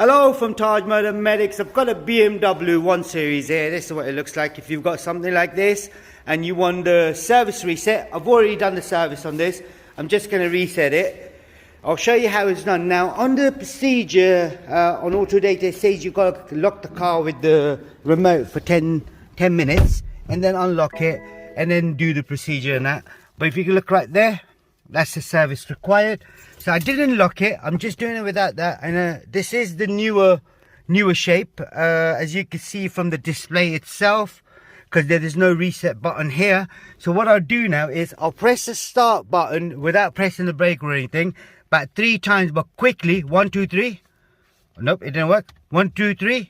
Hello from Tajmotormedics. I've got a BMW 1 Series here. This is what it looks like if you've got something like this and you want the service reset. I've already done the service on this. I'm just going to reset it. I'll show you how it's done. Now, on the procedure on auto data, it says you've got to lock the car with the remote for 10 minutes and then unlock it and then do the procedure and that. But if you can look right there, that's the service required. So I didn't lock it, I'm just doing it without that. And this is the newer shape, as you can see from the display itself, because there is no reset button here. So what I'll do now is I'll press the start button without pressing the brake or anything, about 3 times, but quickly. 1, 2, 3. Nope, it didn't work. 1, 2, 3.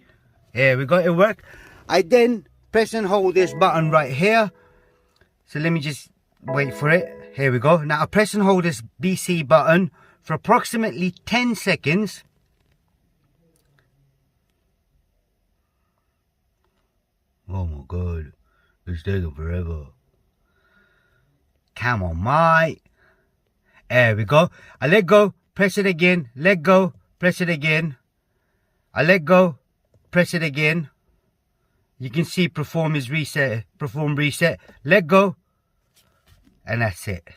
Here we go, it worked. I then press and hold this button right here. So let me just wait for it. Here we go. Now I press and hold this BC button for approximately 10 seconds. Oh my god, it's taking forever. Come on, mate. There we go. I let go, press it again, let go, press it again. I let go, press it again. You can see perform reset, let go, and that's it.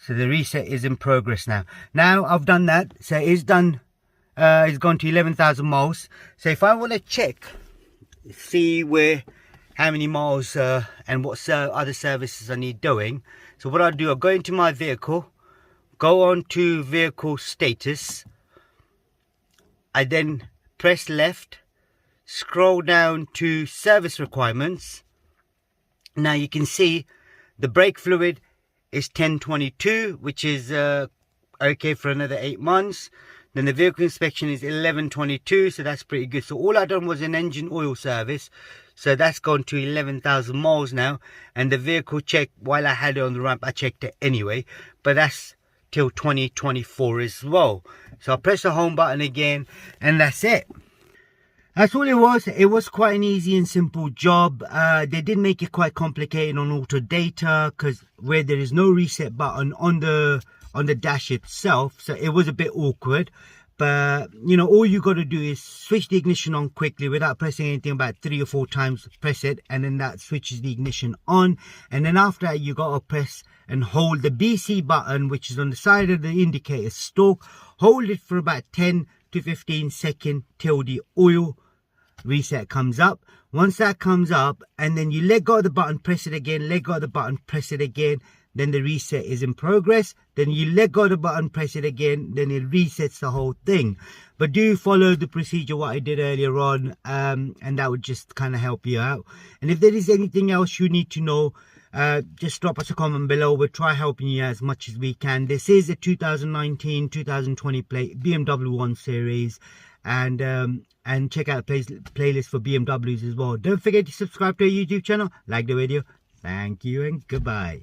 So the reset is in progress now. Now I've done that, so it's done. It's gone to 11,000 miles. So if I want to check, see how many miles and what other services I need doing. So what I'll do, I'll go into my vehicle, go on to vehicle status. I then press left, scroll down to service requirements. Now you can see the brake fluid is 1022, which is okay for another 8 months. Then the vehicle inspection is 1122, so that's pretty good. So all I done was an engine oil service, so that's gone to 11,000 miles now. And the vehicle check, while I had it on the ramp, I checked it anyway, but that's till 2024 as well. So I'll press the home button again, and that's it. That's all it was. It was quite an easy and simple job. They did make it quite complicated on auto data, because where there is no reset button on the dash itself, so it was a bit awkward. But you know, all you got to do is switch the ignition on quickly without pressing anything. About 3 or 4 times press it, and then that switches the ignition on. And then after that, you got to press and hold the BC button, which is on the side of the indicator stalk. Hold it for about 10 to 15 seconds till the oil reset comes up. Once that comes up, and then you let go of the button, press it again, let go of the button, press it again, then the reset is in progress. Then you let go of the button, press it again, then it resets the whole thing. But do follow the procedure what I did earlier on, and that would just kind of help you out. And if there is anything else you need to know, just drop us a comment below. We'll try helping you as much as we can. This is a 2019-2020 BMW 1 Series, and check out the playlist for BMWs as well. Don't forget to subscribe to our YouTube channel, like the video. Thank you and goodbye.